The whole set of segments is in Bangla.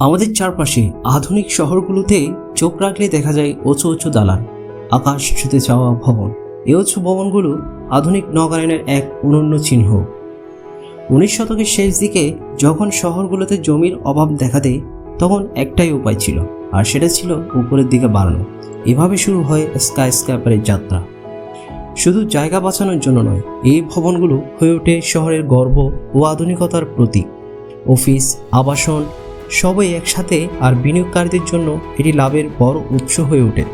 আমাদের চারপাশে আধুনিক শহরগুলোতে চোখ রাখলে দেখা যায় উঁচু উঁচু দালান, আকাশ ছুঁতে চাওয়া ভবন। এই উঁচু ভবনগুলো আধুনিক নগরায়নের এক অনন্য চিহ্ন। 19 শতকের শেষ দিকে যখন শহরগুলোতে জমির অভাব দেখা দেয়, তখন একটাই উপায় ছিল, আর সেটা ছিল উপরের দিকে বাড়ানো। এভাবে শুরু হয় স্কাইস্ক্র্যাপারের যাত্রা। শুধু জায়গা বাঁচানোর জন্য নয়, এই ভবনগুলো হয়ে ওঠে শহরের গর্ব ও আধুনিকতার প্রতীক। অফিস, আবাসন সবই একসাথে, আর বিনিয়োগকারীদের জন্য এটি লাভের বড় উৎস হয়ে ওঠে।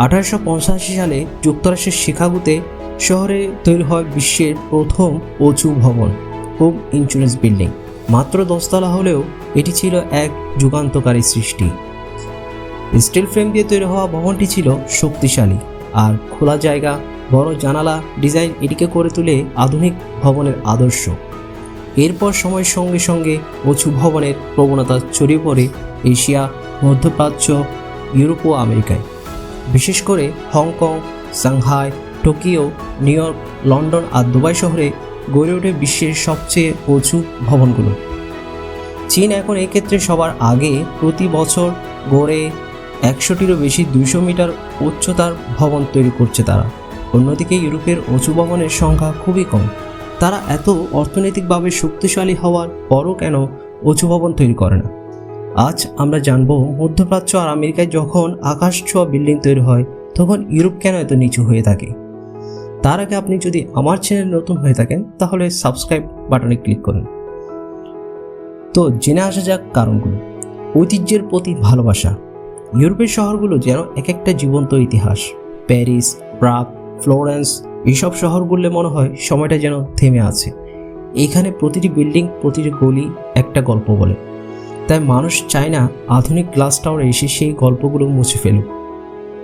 1885 সালে যুক্তরাষ্ট্রের শিকাগোতে শহরে তৈরি হয় বিশ্বের প্রথম উঁচু ভবন, হোম ইন্স্যুরেন্স বিল্ডিং। মাত্র 10 তলা হলেও এটি ছিল এক যুগান্তকারী সৃষ্টি। স্টিল ফ্রেম দিয়ে তৈরি হওয়া ভবনটি ছিল শক্তিশালী, আর খোলা জায়গা, বড় জানালা ডিজাইন এটিকে করে তোলে আধুনিক ভবনের আদর্শ। এরপর সময়ের সঙ্গে সঙ্গে উঁচু ভবনের প্রবণতা ছড়িয়ে পড়ে এশিয়া, মধ্যপ্রাচ্য, ইউরোপ ও আমেরিকায়। বিশেষ করে Hong Kong, Shanghai, Tokyo, New York, London আর দুবাই শহরে গড়ে ওঠে বিশ্বের সবচেয়ে উঁচু ভবনগুলো। চীন এখন এক্ষেত্রে সবার আগে, প্রতি বছর গড়ে 100টিরও বেশি 200 মিটার উচ্চতার ভবন তৈরি করছে তারা। অন্যদিকে ইউরোপের উঁচু ভবনের সংখ্যা খুবই কম। তারা এত অর্থনৈতিকভাবে শক্তিশালী হওয়ার পরও কেন উঁচু ভবন তৈরি করে না? আজ আমরা জানব, মধ্যপ্রাচ্য আর আমেরিকায় যখন আকাশ ছোঁয়া বিল্ডিং তৈরি হয়, তখন ইউরোপ কেন এত নিচু হয়ে থাকে। তার আগে আপনি যদি আমার চ্যানেল নতুন হয়ে থাকেন, তাহলে সাবস্ক্রাইব বাটনে ক্লিক করুন। তো জেনে আসা যাক কারণগুলো। ঐতিহ্যের প্রতি ভালোবাসা। ইউরোপের শহরগুলো যেন এক একটা জীবন্ত ইতিহাস। প্যারিস, প্রাগ, ফ্লোরেন্স, এইসব শহরগুলো মনে হয় সময়টা যেন থেমে আছে। এখানে প্রতিটি বিল্ডিং, প্রতিটি গলি একটা গল্প বলে। তাই মানুষ চায় না আধুনিক গ্লাস টাওয়ারে এসে সেই গল্পগুলো মুছে ফেলুক।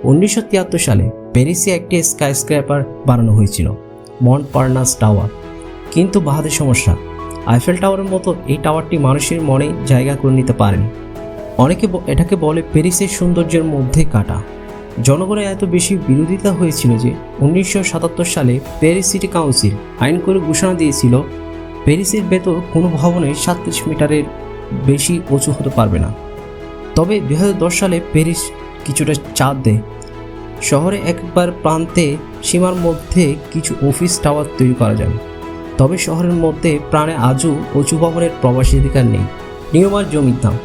1973 সালে প্যারিসে একটি স্কাইস্ক্র্যাপার বানানো হয়েছিল, মন্টপারনাস টাওয়ার। কিন্তু বাহাদের সমস্যা, আইফেল টাওয়ারের মতো এই টাওয়ারটি মানুষের মনে জায়গা করে নিতে পারেনি। অনেকে এটাকে বলে প্যারিসের সৌন্দর্যের মধ্যে কাটা। জনগণের এত বেশি বিরোধিতা হয়েছিল যে 1977 সালে প্যারিস সিটি কাউন্সিল আইন করে ঘোষণা দিয়েছিল, প্যারিসের ভেতর কোনো ভবনে 37 মিটারের বেশি উঁচু হতে পারবে না। তবে 2010 সালে প্যারিস কিছুটা চাপ দেয়। শহরে একবার প্রান্তে সীমার মধ্যে কিছু অফিস টাওয়ার তৈরি করা যাবে। তবে শহরের মধ্যে প্রাণে আজও উঁচু ভবনের প্রবেশাধিকার নেই। নিয়ম আর জমির দাম।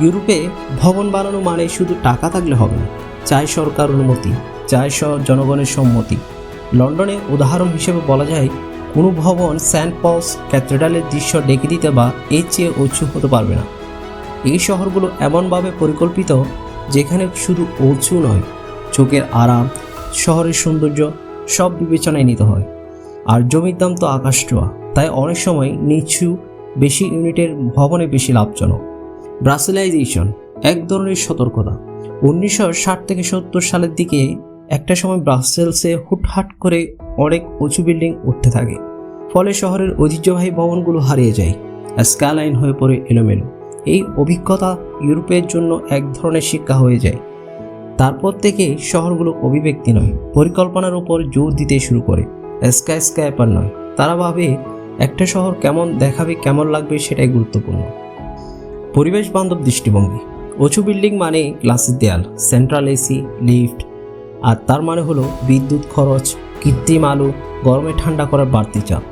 ইউরোপে ভবন বানানো মানে শুধু টাকা থাকলে হবে না, চাই সরকার অনুমতি, চাই জনগণের সম্মতি। লন্ডনে উদাহরণ হিসেবে বলা যায়, কোনো ভবন সেন্ট পলস ক্যাথেড্রালের দৃশ্য ডেকে দিতে বা এর চেয়ে উঁচু হতে পারবে না। এই শহরগুলো এমনভাবে পরিকল্পিত যেখানে শুধু উঁচু নয়, চোখের আরাম, শহরের সৌন্দর্য সব বিবেচনায় নিতে হয়। আর জমির দাম তো আকাশ ছোঁয়া, তাই অনেক সময় নিচু বেশি ইউনিটের ভবনে বেশি লাভজনক। ব্রাসেলাইজেশন এক ধরনের সতর্কতা। 1960 থেকে 70 সালের দিকে একটা সময় ব্রাসেলসে হুটহাট করে অনেক উঁচু বিল্ডিং উঠতে থাকে। ফলে শহরের ঐতিহ্যবাহী ভবনগুলো হারিয়ে যায়, স্কাইলাইন হয়ে পড়ে এলোমেলো। এই অভিজ্ঞতা ইউরোপের জন্য এক ধরনের শিক্ষা হয়ে যায়। তারপর থেকে শহরগুলো অভিব্যক্তি নয়, পরিকল্পনার উপর জোর দিতে শুরু করে, স্কাইস্ক্র্যাপার নয়। তারা ভাবে একটা শহর কেমন দেখাবে, কেমন লাগবে সেটাই গুরুত্বপূর্ণ। পরিবেশ বান্ধব দৃষ্টিভঙ্গি। উঁচু বিল্ডিং মানে গ্লাসের দেয়াল, সেন্ট্রাল এসি, লিফট, আর তার মানে হলো বিদ্যুৎ খরচ, কৃত্রিম আলো, গরমে ঠান্ডা করার বাড়তি চাপ।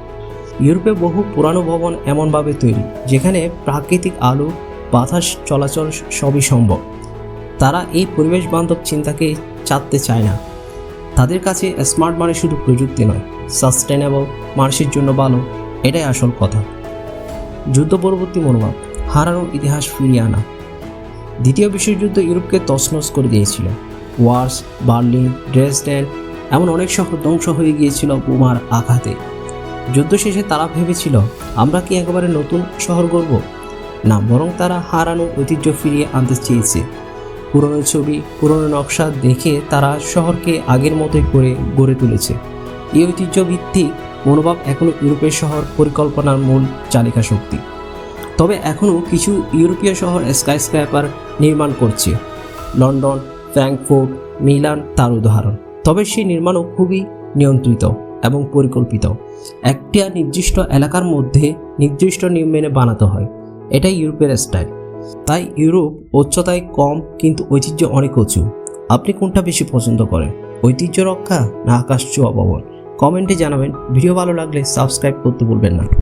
ইউরোপে বহু পুরানো ভবন এমনভাবে তৈরি যেখানে প্রাকৃতিক আলো, বাতাস চলাচল সবই সম্ভব। তারা এই পরিবেশ বান্ধব চিন্তাকে চাপতে চায় না। তাদের কাছে স্মার্ট মানে শুধু প্রযুক্তি নয়, সাস্টেনেবল, মানুষের জন্য ভালো, এটাই আসল কথা। যুদ্ধ পরবর্তী মনোভাব। হারানো ইতিহাস ফিরিয়ে আনা। দ্বিতীয় বিশ্বযুদ্ধ ইউরোপকে তছনছ করে দিয়েছিল। ওয়ার্স, বার্লিন, ড্রেসডেন, এমন অনেক শহর ধ্বংস হয়ে গিয়েছিল বোমার আঘাতে। যুদ্ধ শেষে তারা ভেবেছিল, আমরা কি একেবারে নতুন শহর গড়ব? না, বরং তারা হারানো ঐতিহ্য ফিরিয়ে আনতে চেয়েছে। পুরনো ছবি, পুরনো নকশা দেখে তারা শহরকে আগের মতোই করে গড়ে তুলেছে। এই ঐতিহ্যভিত্তিক মনোভাব এখনও ইউরোপের শহর পরিকল্পনার মূল চালিকা শক্তি। তবে এখনও কিছু ইউরোপীয় শহর স্কাইস্ক্র্যাপার নির্মাণ করছে। লন্ডন, ফ্র্যাঙ্কফুর্ট, মিলান তার উদাহরণ। তবে সেই নির্মাণও খুবই নিয়ন্ত্রিত এবং পরিকল্পিত। একটা নির্দিষ্ট এলাকার মধ্যে নির্দিষ্ট নিয়ম মেনে বানাতে হয়। এটাই ইউরোপের স্টাইল। তাই ইউরোপ উচ্চতায় কম কিন্তু ঐতিহ্য অনেক উঁচু। আপনি কোনটা বেশি পছন্দ করেন, ঐতিহ্য রক্ষা না আকাশ ছোঁয়া ভবন? কমেন্টে জানাবেন। ভিডিও ভালো লাগলে সাবস্ক্রাইব করতে ভুলবেন না।